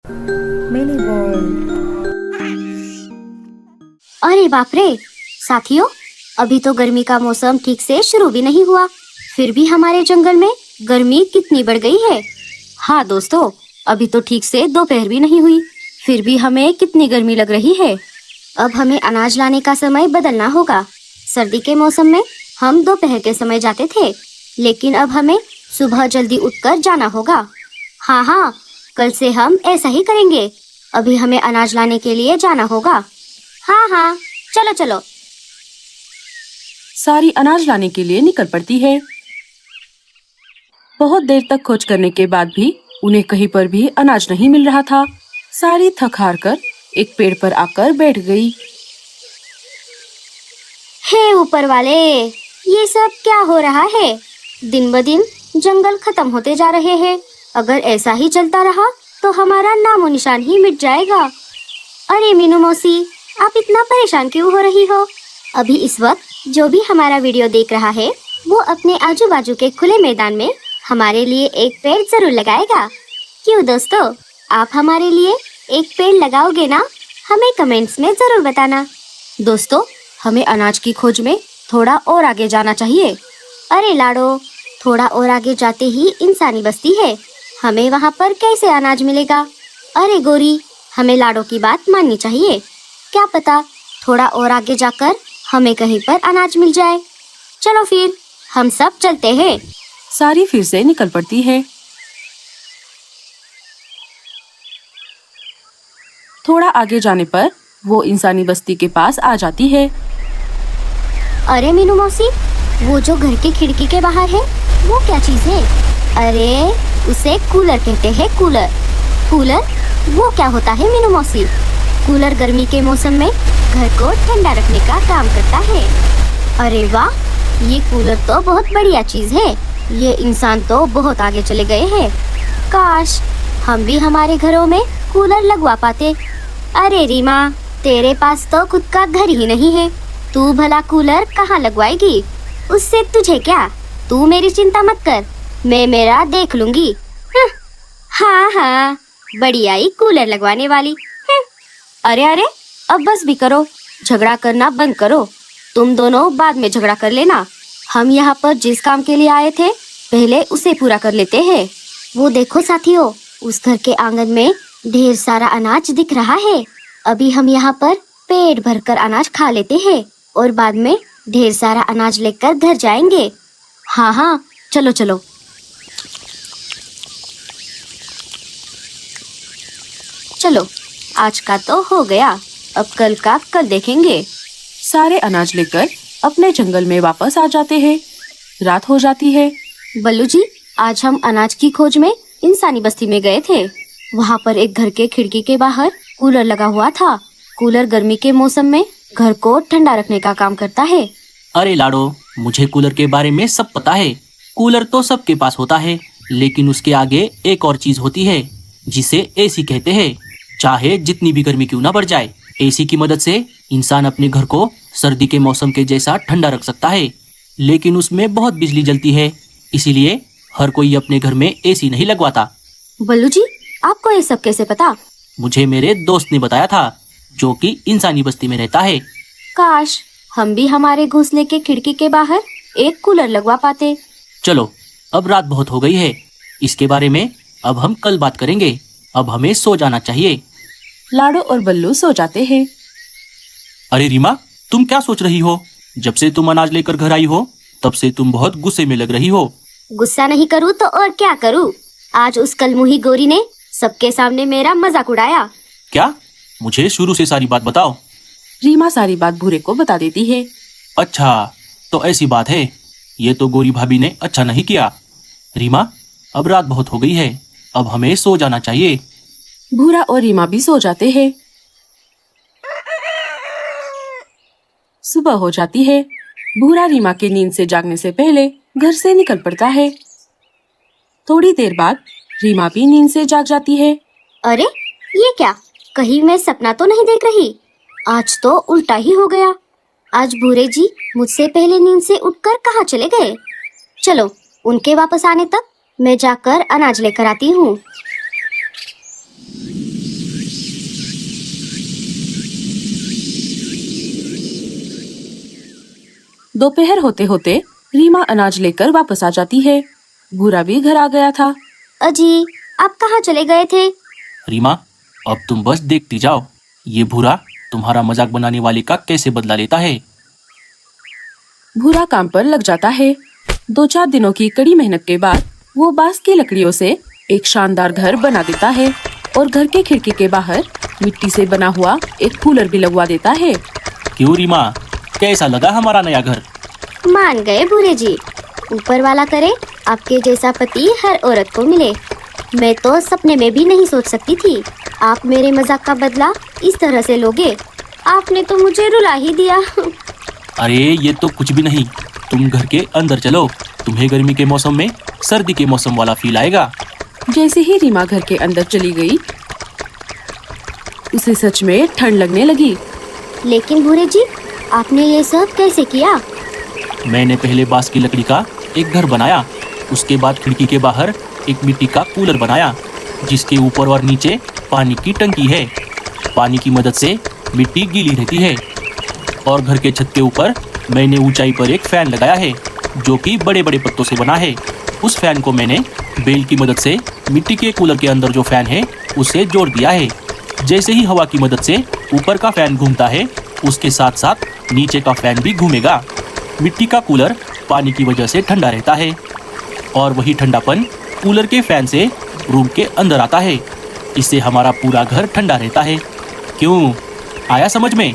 Mini world. अरे बाप रे साथियों, अभी तो गर्मी का मौसम ठीक से शुरू भी नहीं हुआ, फिर भी हमारे जंगल में गर्मी कितनी बढ़ गई है। हाँ दोस्तों, अभी तो ठीक से दोपहर भी नहीं हुई, फिर भी हमें कितनी गर्मी लग रही है। अब हमें अनाज लाने का समय बदलना होगा। सर्दी के मौसम में हम दोपहर के समय जाते थे, लेकिन अब हमें सुबह जल्दी उठकर जाना होगा। हाँ, कल से हम ऐसा ही करेंगे। अभी हमें अनाज लाने के लिए जाना होगा। हाँ, चलो। सारी अनाज लाने के लिए निकल पड़ती है। बहुत देर तक खोज करने के बाद भी उन्हें कहीं पर भी अनाज नहीं मिल रहा था। सारी थक हार कर एक पेड़ पर आकर बैठ गई। हे ऊपर वाले, ये सब क्या हो रहा है? दिन ब दिन जंगल खत्म होते जा रहे हैं। अगर ऐसा ही चलता रहा तो हमारा नामो निशान ही मिट जाएगा। अरे मीनू मौसी, आप इतना परेशान क्यों हो रही हो? अभी इस वक्त जो भी हमारा वीडियो देख रहा है वो अपने आजू बाजू के खुले मैदान में हमारे लिए एक पेड़ जरूर लगाएगा। क्यों दोस्तों, आप हमारे लिए एक पेड़ लगाओगे ना? हमें कमेंट्स में जरूर बताना। दोस्तों, हमें अनाज की खोज में थोड़ा और आगे जाना चाहिए। अरे लाडो, थोड़ा और आगे जाते ही इंसानी बस्ती है, हमें वहाँ पर कैसे अनाज मिलेगा? अरे गोरी, हमें लाडो की बात माननी चाहिए। क्या पता थोड़ा और आगे जाकर हमें कहीं पर अनाज मिल जाए। चलो फिर हम सब चलते हैं। सारी फिर से निकल पड़ती है। थोड़ा आगे जाने पर वो इंसानी बस्ती के पास आ जाती है। अरे मीनू मौसी, वो जो घर की खिड़की के बाहर है वो क्या चीज है? अरे उसे कूलर कहते हैं। कूलर वो क्या होता है मीनू मौसी? कूलर गर्मी के मौसम में घर को ठंडा रखने का काम करता है। अरे वाह, ये कूलर तो बहुत बढ़िया चीज है। ये इंसान तो बहुत आगे चले गए हैं। काश हम भी हमारे घरों में कूलर लगवा पाते। अरे रीमा, तेरे पास तो खुद का घर ही नहीं है, तू भला कूलर कहाँ लगवाएगी? उससे तुझे क्या, तू मेरी चिंता मत कर, मैं मेरा देख लूंगी। हाँ, बड़ी आई कूलर लगवाने वाली। अरे अब बस भी करो, झगड़ा करना बंद करो। तुम दोनों बाद में झगड़ा कर लेना। हम यहाँ पर जिस काम के लिए आए थे पहले उसे पूरा कर लेते हैं। वो देखो साथियों, उस घर के आंगन में ढेर सारा अनाज दिख रहा है। अभी हम यहाँ पर पेट भरकर अनाज खा लेते हैं और बाद में ढेर सारा अनाज लेकर घर जाएंगे। हाँ, चलो। चलो, आज का तो हो गया, अब कल का कल देखेंगे। सारे अनाज लेकर अपने जंगल में वापस आ जाते हैं। रात हो जाती है। बल्लू जी, आज हम अनाज की खोज में इंसानी बस्ती में गए थे। वहाँ पर एक घर के खिड़की के बाहर कूलर लगा हुआ था। कूलर गर्मी के मौसम में घर को ठंडा रखने का काम करता है। अरे लाडो, मुझे कूलर के बारे में सब पता है। कूलर तो सबके पास होता है, लेकिन उसके आगे एक और चीज होती है जिसे एसी कहते हैं। चाहे जितनी भी गर्मी क्यों ना बढ़ जाए, एसी की मदद से इंसान अपने घर को सर्दी के मौसम के जैसा ठंडा रख सकता है। लेकिन उसमें बहुत बिजली जलती है, इसीलिए हर कोई अपने घर में एसी नहीं लगवाता। बल्लू जी, आपको ये सब कैसे पता? मुझे मेरे दोस्त ने बताया था, जो कि इंसानी बस्ती में रहता है। काश हम भी हमारे घोंसले के खिड़की के बाहर एक कूलर लगवा पाते। चलो, अब रात बहुत हो गई है, इसके बारे में अब हम कल बात करेंगे। अब हमें सो जाना चाहिए। लाडो और बल्लू सो जाते हैं। अरे रीमा, तुम क्या सोच रही हो? जब से तुम अनाज लेकर घर आई हो तब से तुम बहुत गुस्से में लग रही हो। गुस्सा नहीं करूँ तो और क्या करूँ? आज उस कलमुही गोरी ने सबके सामने मेरा मजाक उड़ाया। क्या? मुझे शुरू से सारी बात बताओ। रीमा सारी बात भूरे को बता देती है। अच्छा, तो ऐसी बात है। ये तो गोरी भाभी ने अच्छा नहीं किया। रीमा, अब रात बहुत हो गई है, अब हमें सो जाना चाहिए। भूरा और रीमा भी सो जाते हैं। सुबह हो जाती है। भूरा रीमा के नींद से जागने से पहले घर से निकल पड़ता है। थोड़ी देर बाद रीमा भी नींद से जाग जाती है। अरे ये क्या, कहीं मैं सपना तो नहीं देख रही? आज तो उल्टा ही हो गया। आज भूरे जी मुझसे पहले नींद से उठकर कहाँ चले गए? चलो, उनके वापस आने तक मैं जाकर अनाज लेकर आती हूँ। दोपहर होते होते रीमा अनाज लेकर वापस आ जाती है। भूरा भी घर आ गया था। अजी, आप कहाँ चले गए थे? रीमा, अब तुम बस देखती जाओ, ये भूरा तुम्हारा मजाक बनाने वाले का कैसे बदला लेता है। भूरा काम पर लग जाता है। 2-4 दिनों की कड़ी मेहनत के बाद वो बांस की लकड़ियों से एक शानदार घर बना देता है और घर के खिड़की के बाहर मिट्टी से बना हुआ एक कूलर भी लगवा देता है। क्यों रीमा, कैसा लगा हमारा नया घर? मान गए भूरे जी। ऊपर वाला करे आपके जैसा पति हर औरत को मिले। मैं तो सपने में भी नहीं सोच सकती थी आप मेरे मजाक का बदला इस तरह से लोगे। आपने तो मुझे रुला ही दिया। अरे ये तो कुछ भी नहीं, तुम घर के अंदर चलो, तुम्हें गर्मी के मौसम में सर्दी के मौसम वाला फील आएगा। जैसे ही रीमा घर के अंदर चली गई, उसे सच में ठंड लगने लगी। लेकिन भूरे जी, आपने ये सब कैसे किया? मैंने पहले बांस की लकड़ी का एक घर बनाया, उसके बाद खिड़की के बाहर एक मिट्टी का कूलर बनाया जिसके ऊपर और नीचे पानी की टंकी है। पानी की मदद से मिट्टी गीली रहती है। और घर के छत के ऊपर मैंने ऊंचाई पर एक फैन लगाया है जो कि बड़े बड़े पत्तों से बना है। उस फैन को मैंने बेल की मदद से मिट्टी के कूलर के अंदर जो फैन है उससे जोड़ दिया है। जैसे ही हवा की मदद से ऊपर का फैन घूमता है, उसके साथ साथ नीचे का फैन भी घूमेगा। मिट्टी का कूलर पानी की वजह से ठंडा रहता है और वही ठंडापन कूलर के फैन से रूम के अंदर आता है। इससे हमारा पूरा घर ठंडा रहता है। क्यों, आया समझ में?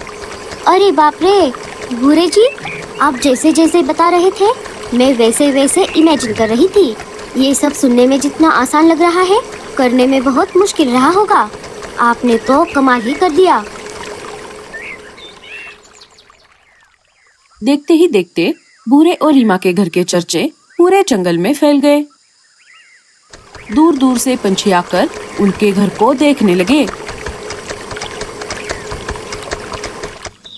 अरे बाप रे भूरे जी, आप जैसे जैसे बता रहे थे मैं वैसे वैसे इमेजिन कर रही थी। ये सब सुनने में जितना आसान लग रहा है, करने में बहुत मुश्किल रहा होगा। आपने तो कमाल ही कर दिया। देखते ही देखते भूरे और रीमा के घर के चर्चे पूरे जंगल में फैल गए। दूर दूर से पंछी आकर उनके घर को देखने लगे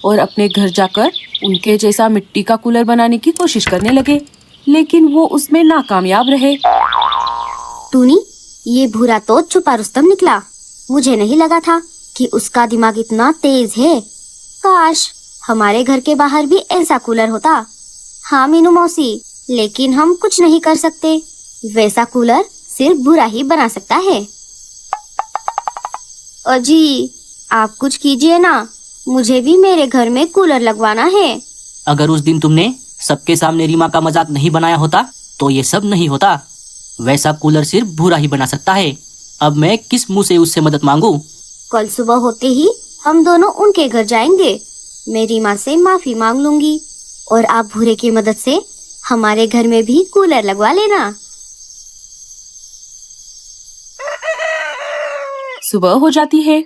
और अपने घर जाकर उनके जैसा मिट्टी का कूलर बनाने की कोशिश करने लगे, लेकिन वो उसमें नाकामयाब रहे। टूनी, ये भूरा तो छुपा रुस्तम निकला। मुझे नहीं लगा था कि उसका दिमाग इतना तेज है। काश हमारे घर के बाहर भी ऐसा कूलर होता। हाँ मीनू मौसी, लेकिन हम कुछ नहीं कर सकते। वैसा कूलर सिर्फ भूरा ही बना सकता है। अजी, आप कुछ कीजिए ना, मुझे भी मेरे घर में कूलर लगवाना है। अगर उस दिन तुमने सबके सामने रीमा का मजाक नहीं बनाया होता तो ये सब नहीं होता। वैसा कूलर सिर्फ भूरा ही बना सकता है। अब मैं किस मुंह से उससे मदद मांगू? कल सुबह होते ही हम दोनों उनके घर जाएंगे। मैं रीमा से माफी मांग लूंगी और आप भूरे की मदद से हमारे घर में भी कूलर लगवा लेना। सुबह हो जाती है।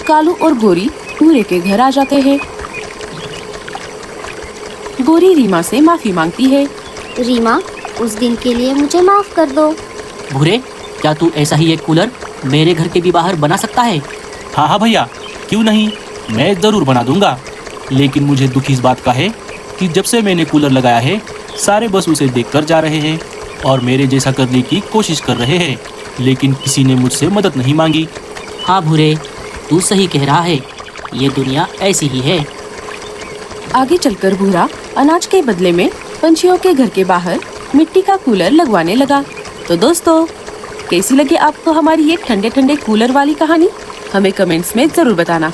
कालू और गोरी भूरे के घर आ जाते हैं। गोरी रीमा से माफी मांगती है। रीमा, उस दिन के लिए मुझे माफ कर दो। भूरे, क्या तू ऐसा ही एक कूलर मेरे घर के भी बाहर बना सकता है? हाँ हाँ भैया, क्यों नहीं, मैं जरूर बना दूंगा। लेकिन मुझे दुख इस बात का है कि जब से मैंने कूलर लगाया है, सारे बस उसे देखकर जा रहे हैं और मेरे जैसा करने की कोशिश कर रहे हैं, लेकिन किसी ने मुझसे मदद नहीं मांगी। हाँ भूरे, तू सही कह रहा है, ये दुनिया ऐसी ही है। आगे चलकर भूरा अनाज के बदले में पंछियों के घर के बाहर मिट्टी का कूलर लगवाने लगा। तो दोस्तों, कैसी लगी आपको हमारी ये ठंडे ठंडे कूलर वाली कहानी? हमें कमेंट्स में जरूर बताना।